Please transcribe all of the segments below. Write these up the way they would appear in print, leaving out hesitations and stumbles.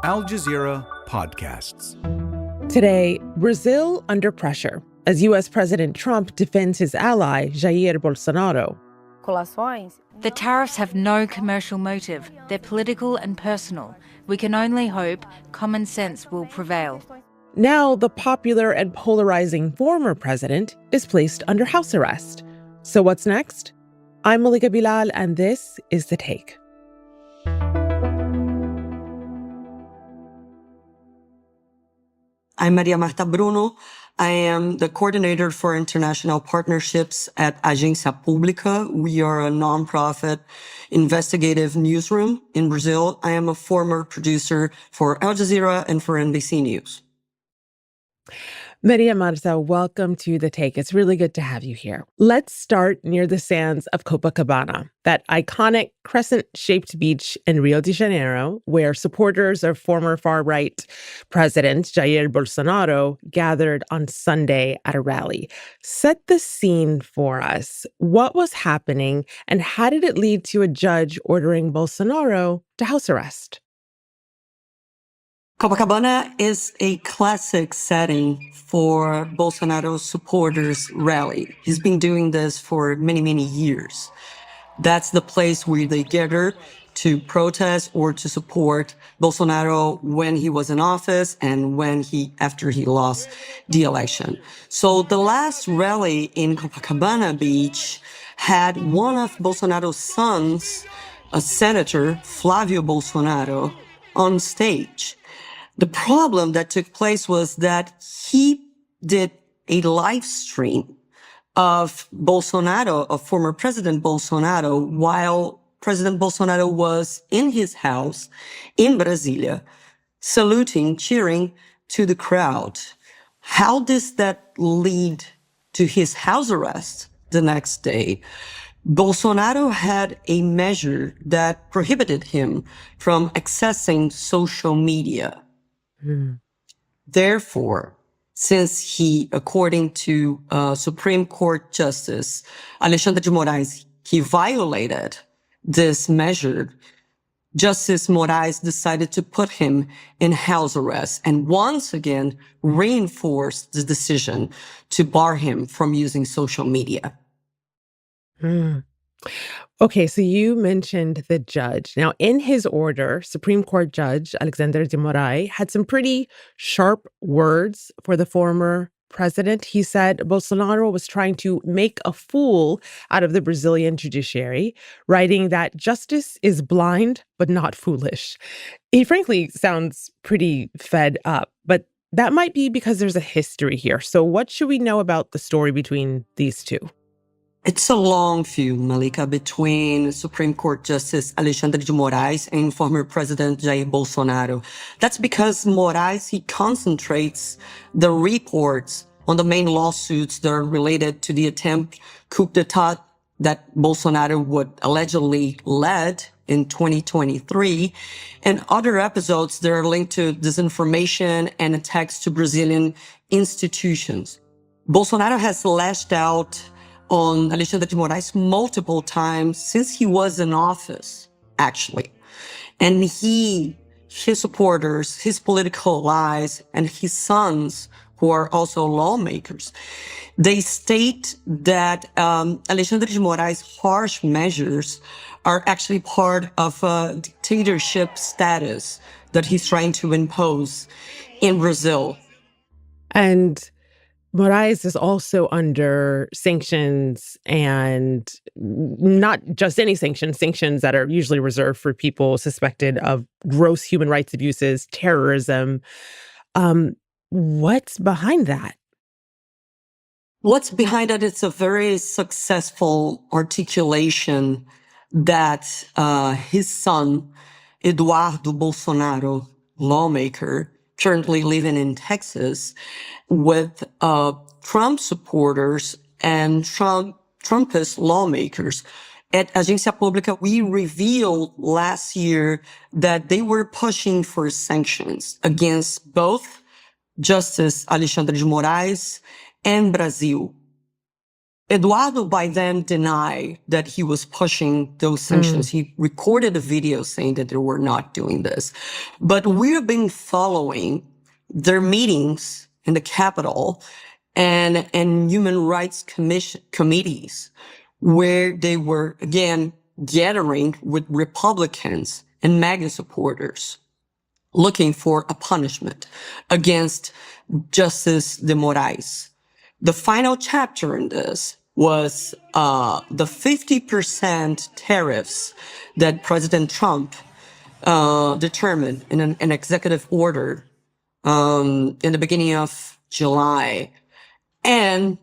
Al Jazeera Podcasts. Today, Brazil under pressure as U.S. President Trump defends his ally, Jair Bolsonaro. The tariffs have no commercial motive. They're political and personal. We can only hope common sense will prevail. Now, the popular and polarizing former president is placed under house arrest. So what's next? I'm Malika Bilal, and this is The Take. I'm Maria Marta Bruno. I am the coordinator for international partnerships at Agência Pública. We are a nonprofit investigative newsroom in Brazil. I am a former producer for Al Jazeera and for NBC News. Maria Marta, welcome to The Take. It's really good to have you here. Let's start near the sands of Copacabana, that iconic crescent-shaped beach in Rio de Janeiro, where supporters of former far-right President Jair Bolsonaro gathered on Sunday at a rally. Set the scene for us. What was happening, and how did it lead to a judge ordering Bolsonaro to house arrest? Copacabana is a classic setting for Bolsonaro's supporters rally. He's been doing this for many, many years. That's the place where they gather to protest or to support Bolsonaro when he was in office and after he lost the election. So the last rally in Copacabana Beach had one of Bolsonaro's sons, a senator, Flávio Bolsonaro, on stage. The problem that took place was that he did a live stream of Bolsonaro, of former President Bolsonaro, while President Bolsonaro was in his house in Brasilia, saluting, cheering to the crowd. How does that lead to his house arrest the next day? Bolsonaro had a measure that prohibited him from accessing social media. Therefore, since he, according to Supreme Court Justice Alexandra Locke, he violated this measure, Justice Moraes decided to put him in house arrest and once again reinforced the decision to bar him from using social media. Okay, so you mentioned the judge. Now, in his order, Supreme Court Judge Alexandra Locke had some pretty sharp words for the former president. He said Bolsonaro was trying to make a fool out of the Brazilian judiciary, writing that justice is blind but not foolish. He frankly sounds pretty fed up, but that might be because there's a history here. So what should we know about the story between these two? It's a long feud, Malika, between Supreme Court Justice Alexandre de Moraes and former President Jair Bolsonaro. That's because Moraes, he concentrates the reports on the main lawsuits that are related to the attempt coup d'etat that Bolsonaro would allegedly led in 2023, and other episodes that are linked to disinformation and attacks to Brazilian institutions. Bolsonaro has lashed out on Alexandre de Moraes multiple times since he was in office, actually. And his supporters, his political allies, and his sons, who are also lawmakers, they state that Alexandre de Moraes' harsh measures are actually part of a dictatorship status that he's trying to impose in Brazil. And Moraes is also under sanctions, and not just any sanctions that are usually reserved for people suspected of gross human rights abuses, terrorism. What's behind that? What's behind it? It's a very successful articulation that his son, Eduardo Bolsonaro, lawmaker, currently living in Texas, with Trump supporters and Trumpist lawmakers. At Agência Pública, we revealed last year that they were pushing for sanctions against both Justice Alexandre de Moraes and Brazil. Eduardo by then denied that he was pushing those sanctions. He recorded a video saying that they were not doing this. But we've been following their meetings in the Capitol and human rights committees where they were, again, gathering with Republicans and MAGA supporters looking for a punishment against Justice de Moraes. The final chapter in this was the 50% tariffs that President Trump determined in an executive order in the beginning of July. And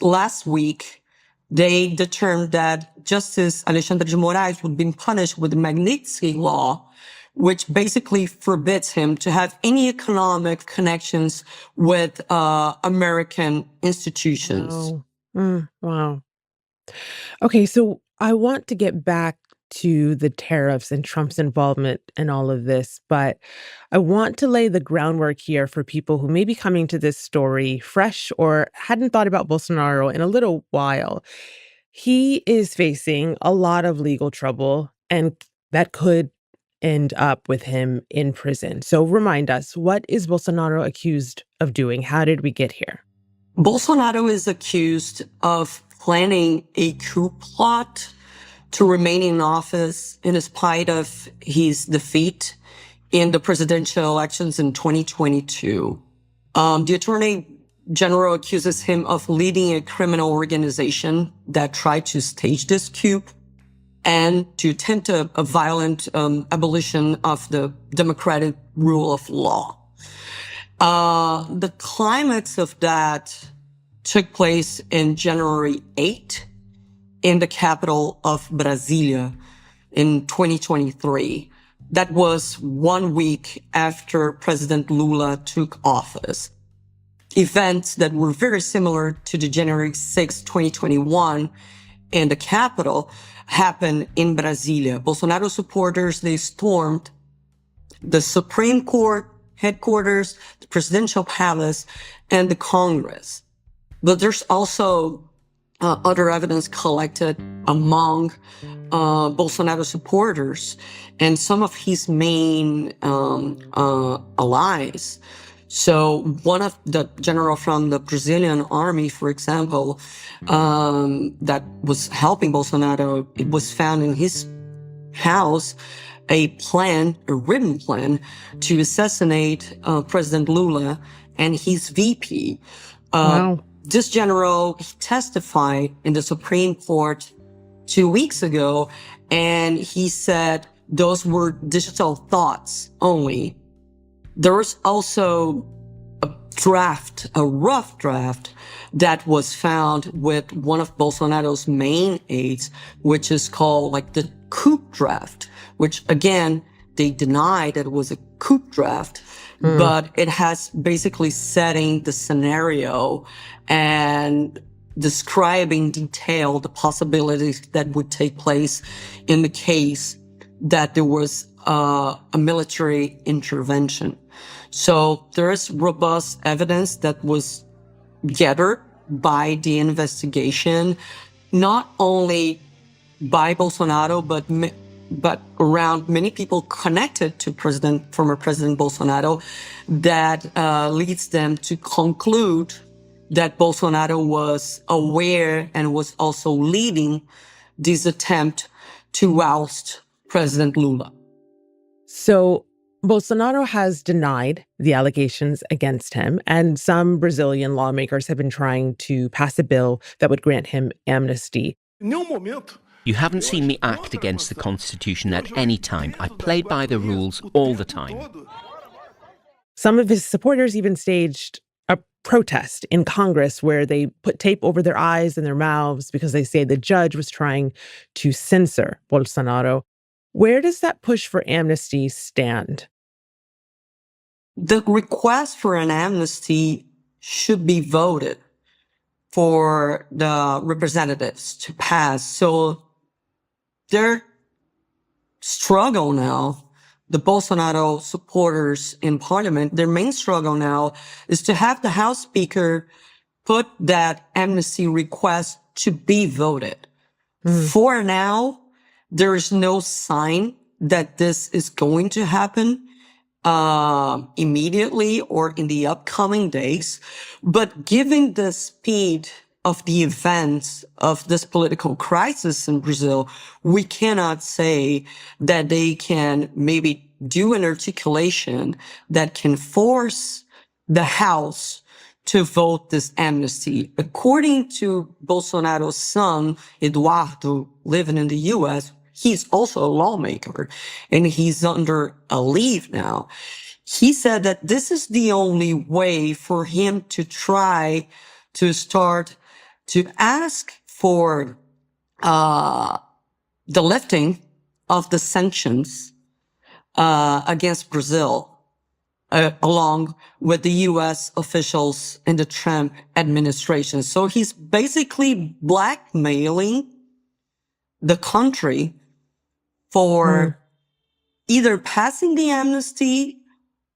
last week, they determined that Justice Alexandra de Moraes would be punished with the Magnitsky Law, which basically forbids him to have any economic connections with American institutions. Wow. Okay, so I want to get back to the tariffs and Trump's involvement in all of this, but I want to lay the groundwork here for people who may be coming to this story fresh or hadn't thought about Bolsonaro in a little while. He is facing a lot of legal trouble, and that could end up with him in prison. So remind us, what is Bolsonaro accused of doing? How did we get here? Bolsonaro is accused of planning a coup plot to remain in office in spite of his defeat in the presidential elections in 2022. The Attorney General accuses him of leading a criminal organization that tried to stage this coup and to attempt a violent abolition of the democratic rule of law. The climax of that took place in January 8 in the capital of Brasilia in 2023. That was 1 week after President Lula took office. Events that were very similar to the January 6, 2021 in the capital happened in Brasilia. Bolsonaro supporters, they stormed the Supreme Court headquarters, the presidential palace, and the Congress. But there's also other evidence collected among Bolsonaro supporters and some of his main allies. So one of the general from the Brazilian army, for example, that was helping Bolsonaro, it was found in his house a written plan to assassinate President Lula and his VP. Wow. This general testified in the Supreme Court 2 weeks ago, and he said those were digital thoughts only. There was also a rough draft that was found with one of Bolsonaro's main aides, which is called like the coup draft, which again, they denied that it was a coup draft, but it has basically setting the scenario and describing in detail the possibilities that would take place in the case that there was a military intervention. So there is robust evidence that was gathered by the investigation, not only by Bolsonaro, but around many people connected to former President Bolsonaro, that leads them to conclude that Bolsonaro was aware and was also leading this attempt to oust President Lula. So Bolsonaro has denied the allegations against him, and some Brazilian lawmakers have been trying to pass a bill that would grant him amnesty. You haven't seen me act against the Constitution at any time. I played by the rules all the time. Some of his supporters even staged a protest in Congress where they put tape over their eyes and their mouths because they say the judge was trying to censor Bolsonaro. Where does that push for amnesty stand? The request for an amnesty should be voted for the representatives to pass. So their struggle now, the Bolsonaro supporters in parliament, their main struggle now is to have the House Speaker put that amnesty request to be voted. For now, there is no sign that this is going to happen immediately or in the upcoming days. But given the speed of the events of this political crisis in Brazil, we cannot say that they can maybe do an articulation that can force the House to vote this amnesty. According to Bolsonaro's son, Eduardo, living in the U.S., he's also a lawmaker, and he's under a leave now. He said that this is the only way for him to try to start to ask for the lifting of the sanctions against Brazil, along with the U.S. officials in the Trump administration. So he's basically blackmailing the country for either passing the amnesty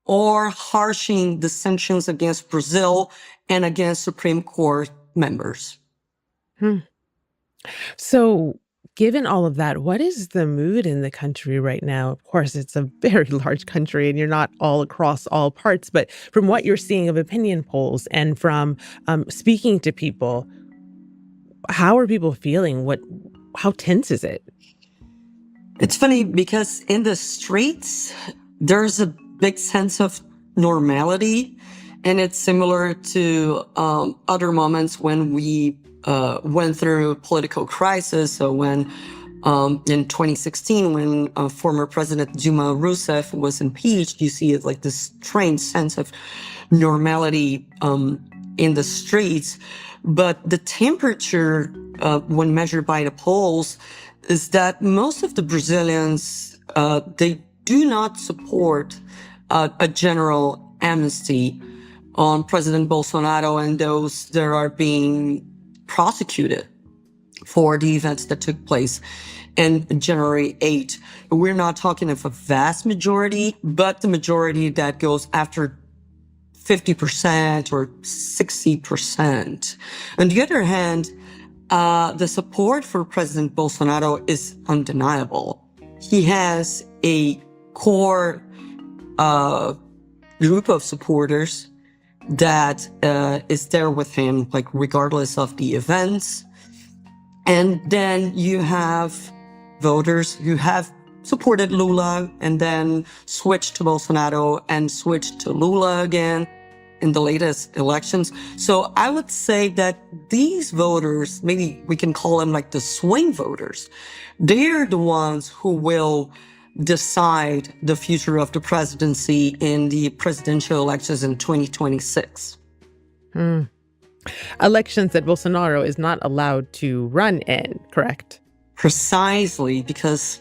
or harshing the sanctions against Brazil and against Supreme Court members. So, given all of that, what is the mood in the country right now? Of course, it's a very large country and you're not all across all parts, but from what you're seeing of opinion polls and from speaking to people, how are people feeling? How tense is it? It's funny because in the streets, there's a big sense of normality, and it's similar to other moments when we went through a political crisis. So when in 2016, when former President Dilma Rousseff was impeached, you see it like this strange sense of normality in the streets. But the temperature, when measured by the polls, is that most of the Brazilians, they do not support a general amnesty on President Bolsonaro and those that are being prosecuted for the events that took place in January 8. We're not talking of a vast majority, but the majority that goes after 50% or 60%. On the other hand, the support for President Bolsonaro is undeniable. He has a core group of supporters that is there with him, like regardless of the events. And then you have voters who have supported Lula and then switched to Bolsonaro and switched to Lula again in the latest elections. So I would say that these voters, maybe we can call them like the swing voters, they're the ones who will decide the future of the presidency in the presidential elections in 2026. Elections that Bolsonaro is not allowed to run in, correct? Precisely, because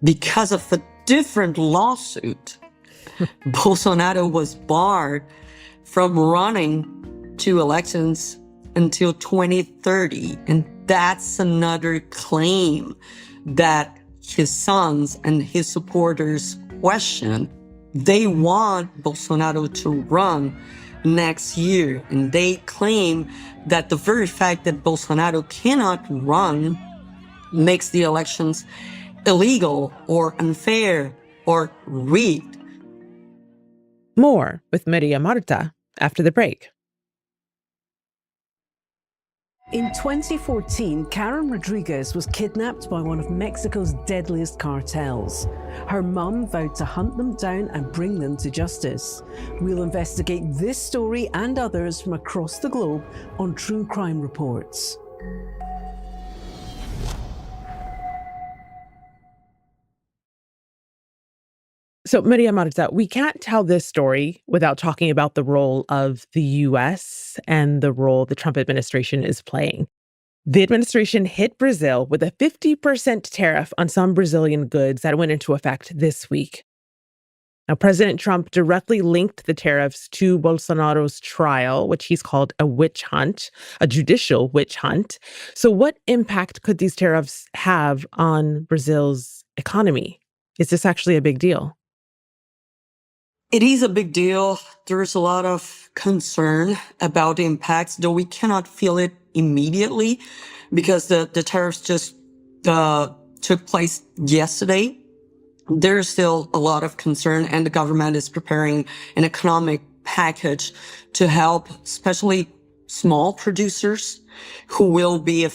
of a different lawsuit, Bolsonaro was barred from running to elections until 2030. And that's another claim that his sons and his supporters question. They want Bolsonaro to run next year. And they claim that the very fact that Bolsonaro cannot run makes the elections illegal or unfair or rigged. More with Maria Marta after the break. In 2014, Karen Rodriguez was kidnapped by one of Mexico's deadliest cartels. Her mum vowed to hunt them down and bring them to justice. We'll investigate this story and others from across the globe on True Crime Reports. So, Maria Marta, we can't tell this story without talking about the role of the U.S. and the role the Trump administration is playing. The administration hit Brazil with a 50% tariff on some Brazilian goods that went into effect this week. Now, President Trump directly linked the tariffs to Bolsonaro's trial, which he's called a witch hunt, a judicial witch hunt. So what impact could these tariffs have on Brazil's economy? Is this actually a big deal? It is a big deal. There's a lot of concern about the impacts, though we cannot feel it immediately because the tariffs just took place yesterday. There's still a lot of concern, and the government is preparing an economic package to help especially small producers who will be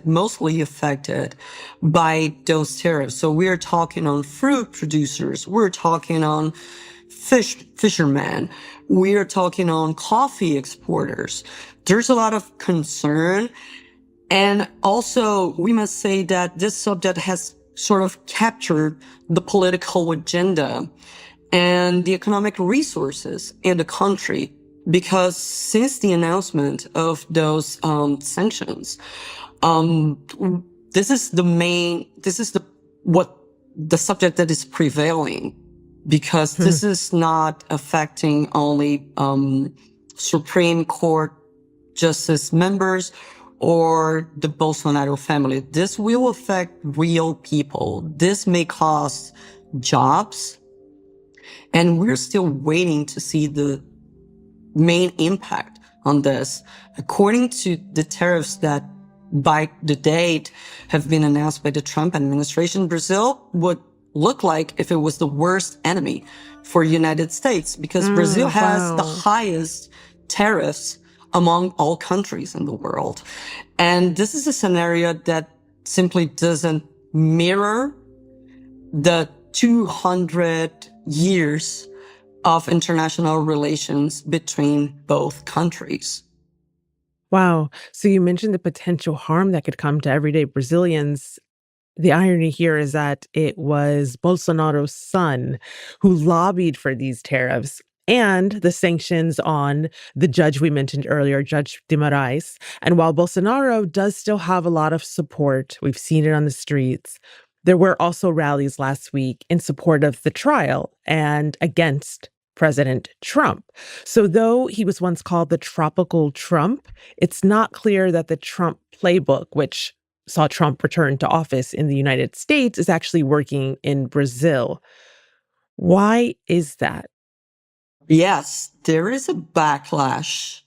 mostly affected by those tariffs. So we're talking on fruit producers. We're talking on fishermen. We're talking on coffee exporters. There's a lot of concern. And also, we must say that this subject has sort of captured the political agenda and the economic resources in the country. Because since the announcement of those sanctions, this is the subject that is prevailing. Because this is not affecting only Supreme Court justice members or the Bolsonaro family. This will affect real people. This may cost jobs. And we're still waiting to see the main impact on this. According to the tariffs that by the date have been announced by the Trump administration, Brazil would look like if it was the worst enemy for United States, because Brazil has the highest tariffs among all countries in the world. And this is a scenario that simply doesn't mirror the 200 years of international relations between both countries. Wow. So you mentioned the potential harm that could come to everyday Brazilians. The irony here is that it was Bolsonaro's son who lobbied for these tariffs and the sanctions on the judge we mentioned earlier, Judge Guimarães. And while Bolsonaro does still have a lot of support, we've seen it on the streets, there were also rallies last week in support of the trial and against President Trump. So though he was once called the tropical Trump, it's not clear that the Trump playbook, which saw Trump return to office in the United States, is actually working in Brazil. Why is that? Yes, there is a backlash.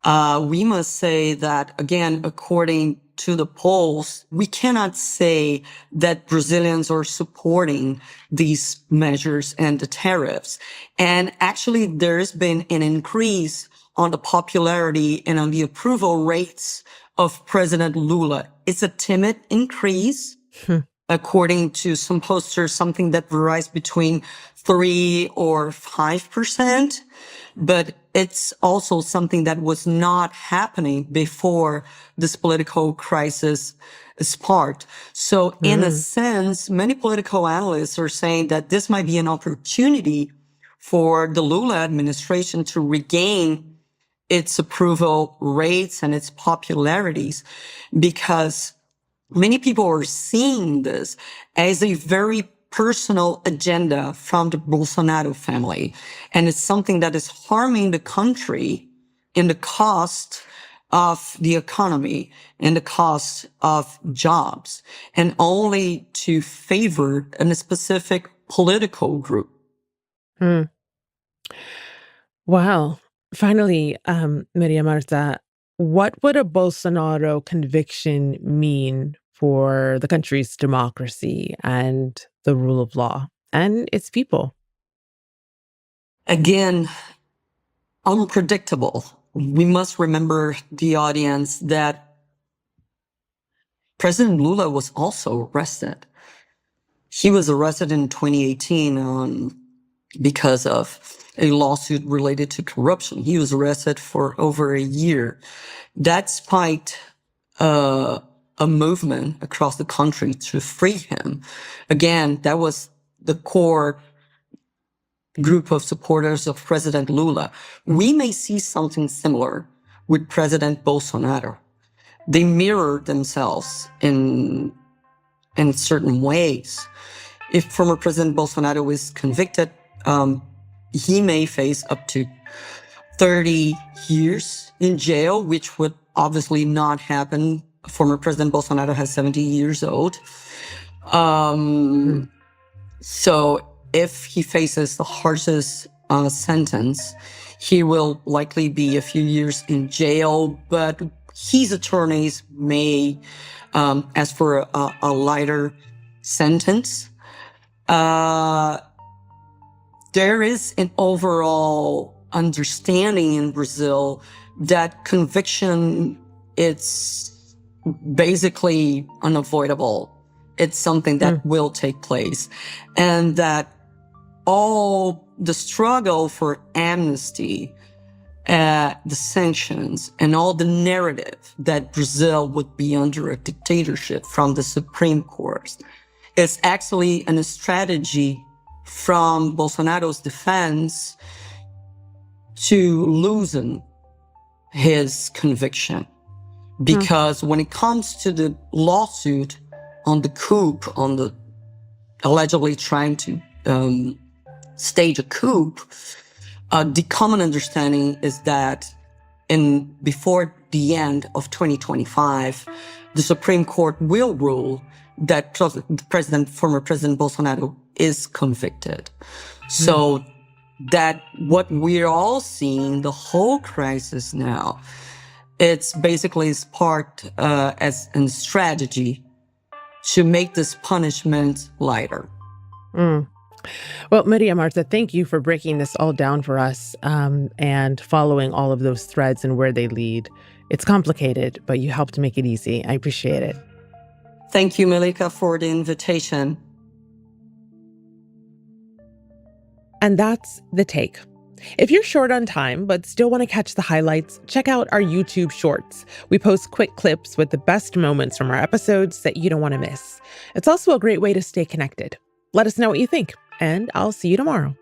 We must say that, again, according to the polls, we cannot say that Brazilians are supporting these measures and the tariffs. And actually, there's been an increase on the popularity and on the approval rates of President Lula. It's a timid increase, according to some pollsters, something that varies between 3 or 5%. But it's also something that was not happening before this political crisis sparked. So in a sense, many political analysts are saying that this might be an opportunity for the Lula administration to regain its approval rates and its popularities, because many people are seeing this as a very personal agenda from the Bolsonaro family. And it's something that is harming the country in the cost of the economy and the cost of jobs, and only to favor a specific political group. Wow. Finally, Maria Marta, what would a Bolsonaro conviction mean for the country's democracy and the rule of law and its people? Again, unpredictable. We must remember, the audience, that President Lula was also arrested. He was arrested in 2018 because of a lawsuit related to corruption. He was arrested for over a year. That spiked a movement across the country to free him. Again, that was the core group of supporters of President Lula. We may see something similar with President Bolsonaro. They mirror themselves in certain ways. If former President Bolsonaro is convicted, he may face up to 30 years in jail, which would obviously not happen. Former President Bolsonaro has 70 years old. So if he faces the harshest sentence. He will likely be a few years in jail, but his attorneys may ask for a lighter sentence. There is an overall understanding in Brazil that conviction, it's basically unavoidable. It's something that will take place. And that all the struggle for amnesty, the sanctions, and all the narrative that Brazil would be under a dictatorship from the Supreme Court is actually a strategy from Bolsonaro's defense to loosen his conviction. Because when it comes to the lawsuit on the coup, on the allegedly trying to stage a coup, the common understanding is that before the end of 2025, the Supreme Court will rule that former President Bolsonaro is convicted. So that what we're all seeing, the whole crisis now, it's basically is part as a strategy to make this punishment lighter. Well, Maria Marta, thank you for breaking this all down for us and following all of those threads and where they lead. It's complicated, but you helped make it easy. I appreciate it. Thank you, Malika, for the invitation. And that's The Take. If you're short on time but still want to catch the highlights, check out our YouTube Shorts. We post quick clips with the best moments from our episodes that you don't want to miss. It's also a great way to stay connected. Let us know what you think, and I'll see you tomorrow.